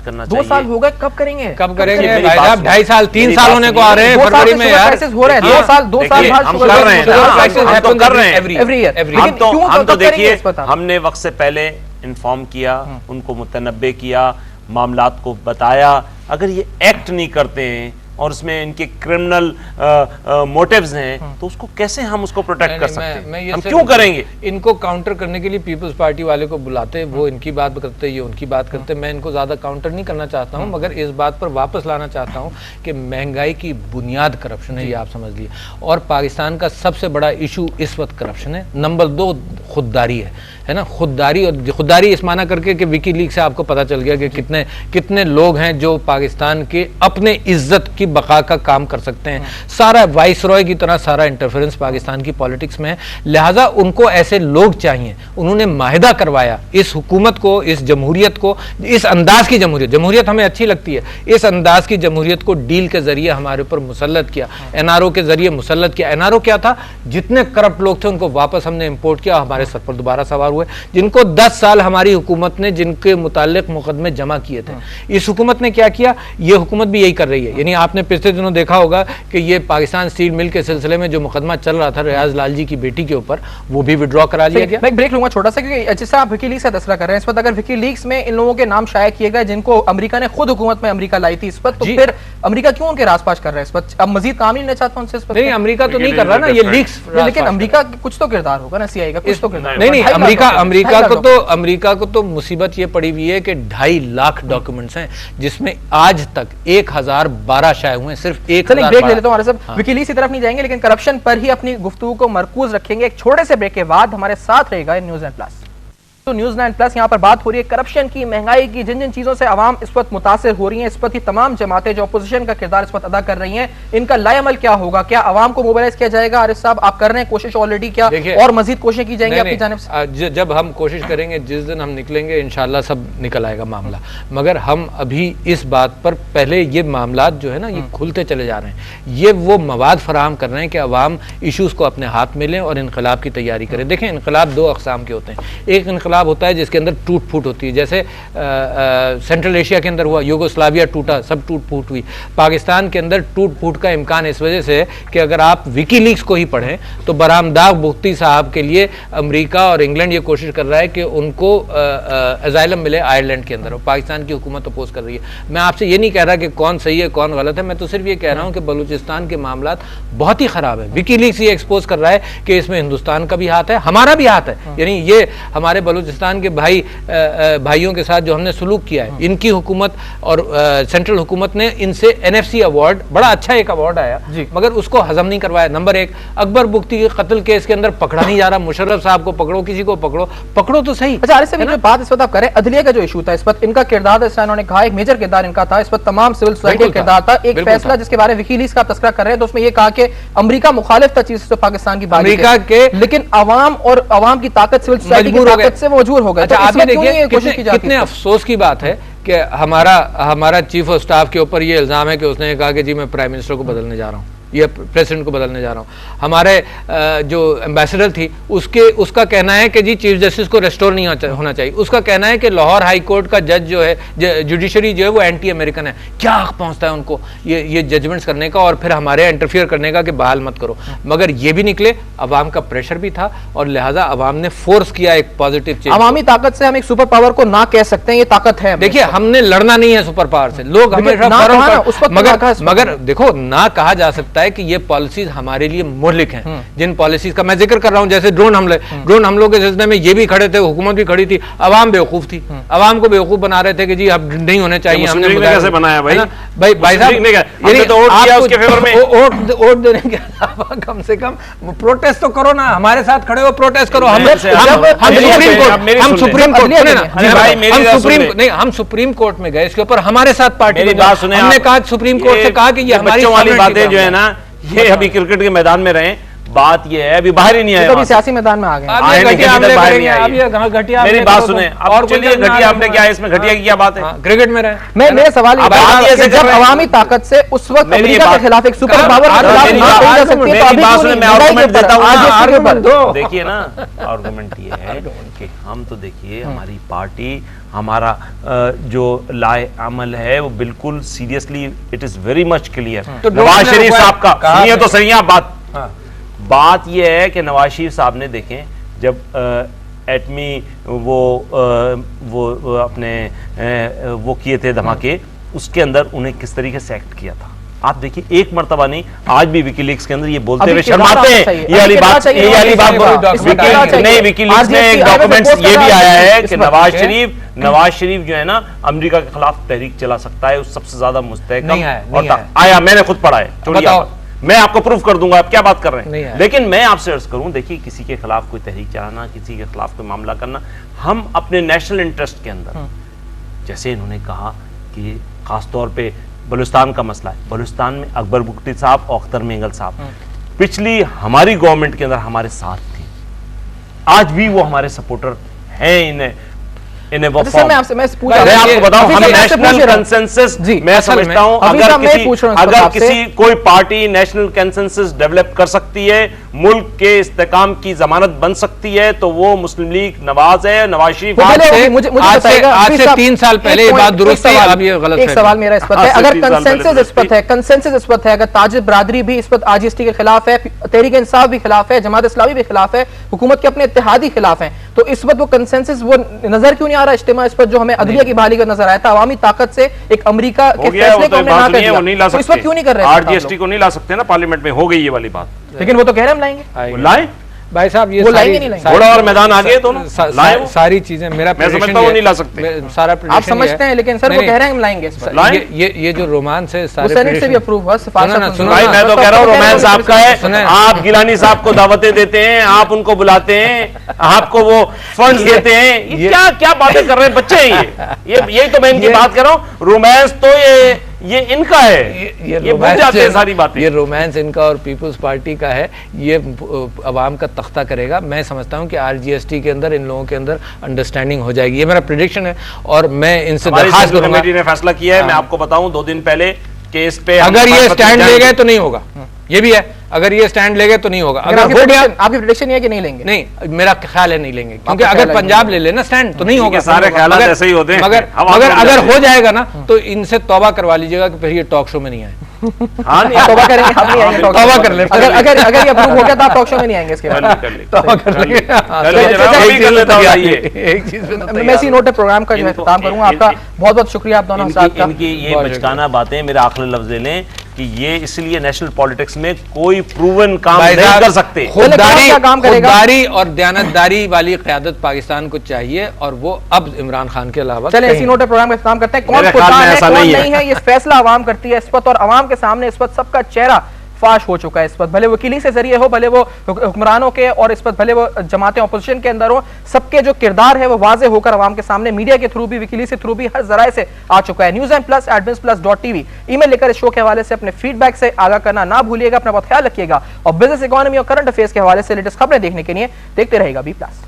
करना 2 साल हो गए, कब करेंगे भाई साहब? 2.5 साल 3 साल होने को आ रहे हैं फरवरी में यार। हो रहे हैं 2 साल हम कर रहे हैं, हम तो कर रहे हैं एवरी ईयर। हम तो देखिए, हमने वक्त से पहले इन्फॉर्म किया, उनको मुतनब्बे किया, मामलात को बताया। अगर ये एक्ट नहीं करते हैं और उसमें इनके क्रिमिनल मोटिव्स हैं तो उसको कैसे हम उसको प्रोटेक्ट कर सकते हैं? हम क्यों करेंगे? इनको काउंटर करने के लिए पीपल्स पार्टी वाले को बुलाते, वो इनकी बात करते, ये उनकी बात करते। मैं इनको ज्यादा काउंटर नहीं करना चाहता हूं, मगर इस बात पर वापस लाना चाहता हूं कि महंगाई की बुनियाद करप्शन है, ये आप समझ लिए। और पाकिस्तान का सबसे बड़ा इशू इस वक्त करप्शन है। नंबर 2 खुददारी है ना, खुददारी। और खुददारी इस माना करके कि विकी लीक से आपको पता चल गया कि कितने लोग हैं जो पाकिस्तान के अपने इज्जत की बका का काम कर सकते हैं। सारा वाइसरॉय की तरह सारा इंटरफेरेंस पाकिस्तान की पॉलिटिक्स में है, लिहाजा उनको ऐसे लोग चाहिए। उन्होंने माहिदा करवाया इस हुकूमत को, इस जमहूरियत को, इस अंदाज की जमहूरियत हमें अच्छी लगती है, इस अंदाज की जमहूरियत को डील के जरिए हमारे ऊपर मुसल्लत किया, एनआरओ के जरिए मुसल्लत किया। एनआरओ क्या था? जितने करप्ट लोग थे उनको वापस हमने इंपोर्ट किया, हमारे सर पर दोबारा सवार हुए। जिनको 10 साल हमारी हुकूमत ने जिनके मुतालिक मुकदमे जमा किए थे, इस हुकूमत ने क्या किया? ये हुकूमत भी यही कर रही है। यानी आपने पिछले दिनों देखा होगा कि ये पाकिस्तान स्टील मिल के सिलसिले में जो मुकदमा चल रहा था रियाज लाल जी की बेटी के ऊपर, वो भी विड्रॉ करा लिया गया। मैं ब्रेक लूंगा छोटा सा, क्योंकि जैसा आप विकीलीक्स का तस्करा कर रहे हैं, इस वक्त अगर विकीलीक्स में इन लोगों के नाम शाया किए गए जिनको अमेरिका ने खुद हुकूमत में अमेरिका लाई थी इस वक्त, तो फिर अमेरिका क्यों उनके रासपास कर रहा है इस वक्त? अब मजीद काम नहीं लेना चाहता उनसे इस वक्त? नहीं, अमेरिका तो नहीं कर रहा ना, ये लीक्स। लेकिन अमेरिका कुछ तो किरदार होगा ना, सीआई का कुछ तो किरदार। नहीं, अमेरिका को तो मुसीबत ये पड़ी हुई है कि 2.5 लाख डॉक्यूमेंट्स हैं, जिसमें आज तक 1012 शाये हुए, सिर्फ 1 ब्रेक ले लेता हूं हमारे सब। विकीलीक्स की तरफ नहीं जाएंगे, लेकिन करप्शन पर ही अपनी गुफ्तगू को मरकूज रखेंगे। एक छोटे से ब्रेक के बाद हमारे साथ रहेगा न्यूज़ 9 प्लस। तो न्यूज़ 9 प्लस यहाँ पर बात हो रही है करप्शन की, महंगाई की, जिन जिन चीजों से आवाम इस वक्त मुतासिर हो रही है, इस वक्त ही तमाम जमातें जो अपोजिशन का किरदार इस वक्त अदा कर रही हैं, इनका लाएअमल क्या होगा? क्या आवाम को मोबिलाइज किया जाएगा? आरिफ साहब, आप कर रहे हैं कोशिश ऑलरेडी, क्या और मजीद कोशिश की जाएंगी आपकी जानिब से? जब हम कोशिश करेंगे, जिस दिन हम निकलेंगे, इंशाल्लाह सब निकल आएगा मामला। मगर हम अभी इस बात पर पहले ये मामला जो है ना, ये खुलते चले जा रहे हैं। ये वो मवाद फराहम कर रहे हैं कि अवाम इशूज को अपने हाथ में लें और इनकलाब की तैयारी करें। देखें, इनकलाब 2 अकसाम के होते हैं। एक इनकलाब होता है जिसके अंदर टूट फूट होती है, जैसे सेंट्रल एशिया के अंदर हुआ, यूगोस्लाविया टूटा, सब टूट फूट हुई। पाकिस्तान के अंदर टूट फूट का इम्कान इस वजह से कि अगर आप विकीलीक्स को ही पढ़ें तो बरामदाग बुख्ती साहब के लिए अमेरिका और इंग्लैंड ये कोशिश कर रहा है कि उनको अजाइलम मिले आयरलैंड के अंदर, और पाकिस्तान की हुकूमत अपोज कर रही है। मैं आपसे ये नहीं कह रहा कि कौन सही है कौन गलत है, मैं तो सिर्फ ये कह रहा हूँ कि बलूचिस्तान के मामला बहुत ही खराब है। विकीलीक्स ये एक्सपोज कर रहा है कि इसमें हिंदुस्तान का भी हाथ है, हमारा भी हाथ है। यानी ये हमारे बलूचिस्तान के भाइयों के साथ जो हमने सलूक किया है, इनकी हुकूमत और सेंट्रल हुकूमत ने इनसे एनएफसी अवार्ड, बड़ा अच्छा एक अवार्ड आया, मगर उसको हजम नहीं करवाया। नंबर 1, अकबर बुख्ती के कत्ल केस के अंदर पकड़ा नहीं जा रहा। मुशर्रफ साहब को पकड़ो, किसी को पकड़ो तो सही। अच्छा, आरिफ साहब, बात इस वक्त आप करें, अदलिया का जो इशू था इस वक्त, इनका किरदार इन्होंने कहा एक मेजर किरदार इनका था इस वक्त, तमाम सिविल सोसाइटी का किरदार था। एक फैसला जिसके बारे में विकीलीक्स का तस्करा कर रहे हैं, तो उसमें यह कहा कि अमेरिका मुखालिफ था चीज पाकिस्तान की बात के, लेकिन अवाम और अवाम की ताकत सिविल सोसाइटी की ताकत से मजबूर हो गए। कितने अफसोस की बात है कि हमारा चीफ ऑफ स्टाफ के ऊपर ये इल्जाम है कि उसने कहा कि जी मैं प्राइम मिनिस्टर को बदलने जा रहा हूँ, ये प्रेसिडेंट को बदलने जा रहा हूँ। हमारे जो एम्बेसडर थी उसका कहना है कि जी चीफ जस्टिस को रेस्टोर नहीं होना चाहिए। उसका कहना है कि लाहौर हाई कोर्ट का जज जो है, जुडिशरी जो है वो एंटी अमेरिकन है। क्या हक पहुंचता है उनको ये जजमेंट्स करने का और फिर हमारे इंटरफियर करने का कि बहाल मत करो? मगर ये भी निकले, अवाम का प्रेशर भी था और लिहाजा अवाम ने फोर्स किया एक पॉजिटिव चेंज। अवामी ताकत से हम एक सुपर पावर को ना कह सकते हैं, ये ताकत है। देखिए, हमने लड़ना नहीं है सुपर पावर से, लोग हमेशा, मगर देखो, ना कहा जा सकता है कि ये पॉलिसीज हमारे लिए मुहलिक हैं। जिन पॉलिसीज का मैं जिक्र कर रहा हूं, जैसे ड्रोन हमलों के सिलसिले में ये भी खड़े थे, हुकूमत भी खड़ी थी, अवाम बेवकूफ थी, अवाम को बेवकूफ बना रहे थे कि जी अब नहीं होने चाहिए। हमने कैसे बनाया भाई साहब, वोट देने के अलावा कम से कम प्रोटेस्ट तो करो ना, हमारे साथ खड़े हो, प्रोटेस्ट करो। हम सुप्रीम कोर्ट में गए, इसके ऊपर हमारे साथ पार्टी हमने कहा, सुप्रीम कोर्ट से कहा कि ये हमारी वाली बातें जो है ना, ये अभी क्रिकेट के मैदान में रहे बात ये है, अभी बाहर ही नहीं आए तो अभी वहाँ से। सियासी मैदान में आ गए हैं। अब ये आए घटिया नहीं, हमले बाहर करेंगे, नहीं अब ये घटिया मेरी हमले बात करो तो- सुने, अब और चलिए कुछ घटिया हमले क्या है, इसमें घटिया की क्या बात है? क्रिकेट में रहे मेरे सवाल ये अब था आप ये कि ऐसे जब कर रहे हैं। अवामी ताकत से उस वक्त मेरी अमेरिका के बात- खिलाफ एक सुपर कहाँ- पावर के आप खिलाफ मेरी ना बात- कही जा सकती है, मेरी तो अभी बात क्यों सुने, नहीं? मैं लड़ाई आर्गुमेंट के ऊपर, देता हूँ आज ना, इसके ऊपर। आर्गुमेंट दो। देखिए ना, आर्गुमेंट ये है कि हम तो देखिए हमारी पार्टी, हमारा जो लाए अमल है वो बिल्कुल seriously, it is very much clear. तो नवाज डॉक्टर शरीफ ने साहब का कहा सुनिए है। तो सही है बात। हाँ। बात ये है कि नवाज शरीफ साहब ने देखें जब एटमी वो अपने वो किए थे धमाके, उसके अंदर उन्हें किस तरीके से एक्ट किया था आप देखिए, एक मर्तबा नहीं, आज भी विकीलीक्स के अंदर ये बोलते अभी हुए किरदार शर्माते आपको हैं। चाहिए, ये वाली अभी बात, किरदार ये वाली बात चाहिए, डॉक्यूमेंट आएंगे। नहीं, विकीलीक्स में एक RGST डॉक्यूमेंट्स ये भी आया है कि क्या? नवाज शरीफ जो है ना अमेरिका के खिलाफ तहरीक चला सकता है, उस सबसे ज्यादा मुस्तहकम नहीं आया, और नहीं आया। आया, मैंने खुद पढ़ा है, छोड़िए बताओ। आप। मैं आपको प्रूफ कर दूंगा, आप क्या बात कर रहे नहीं हैं। आया। लेकिन मैं आपसे अर्ज करूं, देखिए किसी के खिलाफ कोई तहरीक चलाना, किसी के खिलाफ कोई मामला करना, हम अपने नेशनल इंटरेस्ट के अंदर, जैसे इन्होंने कहा कि खासतौर पे बलूचिस्तान का मसला है, बलूचिस्तान में अकबर बुगटी साहब और अख्तर मेंगल साहब पिछली हमारी गवर्नमेंट के अंदर हमारे साथ थे, आज भी वो हमारे सपोर्टर हैं। इन्हें वो अच्छा सर, मैं आपसे मैं पूछ मैं रहा हूं, आपको बताऊं, अभी हम सर मैं आपसे पूछ नेशनल रहा हूं। कंसेंसस, जी, मैं असल में- समझता हूं अभी अगर साहब मैं किसी पूछ रहा हूं इस अगर वक्त किसी कोई पार्टी नेशनल कंसेंसस डेवलप कर सकती है, मुल्क के इस्तेकाम की जमानत बन सकती है, तो वो मुस्लिम लीग नवाज है, नवाज शरीफ। वो आज पहले से- मुझे आज से- बताइएगा, आज प्लीज से साहब, 3 साल एक पहले ये पॉइंट, बात दुरुस्त एक थी, सवाल- अब ये गलत एक फहमी। सवाल मेरा इस पर हाँ, है, अगर 30 साल पहले कंसेंसस इस पर है, कंसेंसस इस पर है, अगर ताजिब बरादरी भी इस पर आरजीएसटी के खिलाफ है, तहरीक इंसाफ भी खिलाफ है, जमात इस्लामी भी खिलाफ है, हुकूमत के अपने इत्तेहादी खिलाफ है, तो इस वक्त वो कंसेंसस वो नजर क्यों नहीं आ रहा इज्तिमा इस पर, जो हमें अदलिया की बहाली का नजर आया था, अवामी ताकत से एक अमेरिका के हो गया, वो फैसले तो को हमने बात ना नहीं कर है, वो नहीं ला दिया, तो इस सकते। वक्त क्यों नहीं कर रहे हैं आरजीएसटी को नहीं ला सकते ना पार्लियामेंट में, हो गई ये वाली बात। लोग? लेकिन वो तो कह रहे हम लाएंगे, वो लाए, भाई साहब ये वो सारी- लाएंगे नहीं लाएंगे? सारी- घोड़ा और मैदान आ गए दोनों, लाए वो। सारी चीजें मेरा मैं prediction समझता हूँ ये- नहीं ला सकते। सारा आप prediction ये समझते हैं, लेकिन सर वो नहीं, कह रहे हैं हम लाएंगे इस पर, लाएं? ये जो रोमांस है वो सारे सेनेट से भी prediction- अप्रूव हुआ, सिफारिश सुनो ना, सुनो भाई ना, मैं तो कह रहा हूँ रोमांस आपका है, सुने। आप गिलानी साहब को दावतें देते हैं, आप उनको बुलाते हैं, आपको वो फंड देते हैं, ये क्या क्या बातें कर रहे हैं बच्चे हैं ये यही तो मैं इनकी बात कर रहा हूँ। रोमांस तो ये इनका है, ये भूल रोमांस जाते हैं है, सारी बातें। ये रोमांस इनका और पीपल्स पार्टी का है, ये अवाम का तख्ता करेगा। मैं समझता हूँ कि आरजीएसटी के अंदर इन लोगों के अंदर अंडरस्टैंडिंग हो जाएगी, ये मेरा प्रेडिक्शन है और मैं इनसे हमारी दरखास्त सेंट्रल करूंगा कमेटी ने फैसला किया है, मैं आपको बताऊं 2 दिन पहले केस पे अगर ये हम स्टैंड ले गए तो नहीं होगा, ये भी है, अगर ये स्टैंड ले गए तो नहीं होगा, अगर हो गया आपकी प्रेडिक्शन है कि नहीं लेंगे? नहीं, मेरा ख्याल है नहीं लेंगे, क्योंकि आपका अगर ख्याल है पंजाब ले लेना स्टैंड तो नहीं ठीक है, होगा। सारे ख्यालात मगर- ऐसे ही होते हैं। मगर हवा अगर में उड़ अगर जाते हो जाएगा ना तो इनसे तौबा करवा लीजिएगा कि फिर ये टॉक शो में नहीं आए। हाँ नहीं तौबा करेंगे, हम नहीं आएंगे talk show तौबा में। कर ले। अगर अगर अगर ये अप्रूव हो गया तो आप टॉक शो में नहीं आएंगे इसके बाद। कर ले, तौबा कर लेंगे। कर लीजिए जनाब, अभी कर लेता हूँ, आइए। एक चीज पे मैं इसी नोट पे प्रोग्राम का जो है इनको- इख्तिताम करूंगा। आपका बहुत बहुत शुक्रिया आप दोनों हज़रात का। इनकी ये बहुत बचकाना बातें, मेरे आखिरी लफ्ज ले लें कि ये इसलिए नेशनल पॉलिटिक्स में कोई प्रूवन काम भाई नहीं साहब, कर सकते। खुददारी क्या काम करेगा? खुददारी और दयानतदारी वाली क़यादत पाकिस्तान को चाहिए और वो अब इमरान खान के अलावा चले कहीं इसी नोट पे प्रोग्राम का इख्तिताम करते हैं। कौन मेरे ख्याल खुदा में है, ऐसा कौन नहीं है। नहीं है, ये फैसला अवाम करती है इस वक्त, और अवाम के सामने इस वक्त सबका चेहरा फाश हो चुका है इस वक्त, भले वकीली से जरिए हो, भले वो हुक्मरानों के, और इस वक्त भले वो जमातें अपोजिशन के अंदर हो, सबके जो किरदार है वो वाजे होकर अवाम के सामने मीडिया के थ्रू भी, वकीली से थ्रू भी, हर जराए से आ चुका है। newsandplus@bizplus.tv ईमेल लेकर इस शो के हवाले से अपने फीडबैक से आगाह करना ना भूलिएगा। अपना बहुत ख्याल रखिएगा और बिजनेस, इकोनॉमी और करंट अफेयर्स के हवाले से लेटेस्ट खबरें देखने के लिए देखते रहेगा बी प्लस।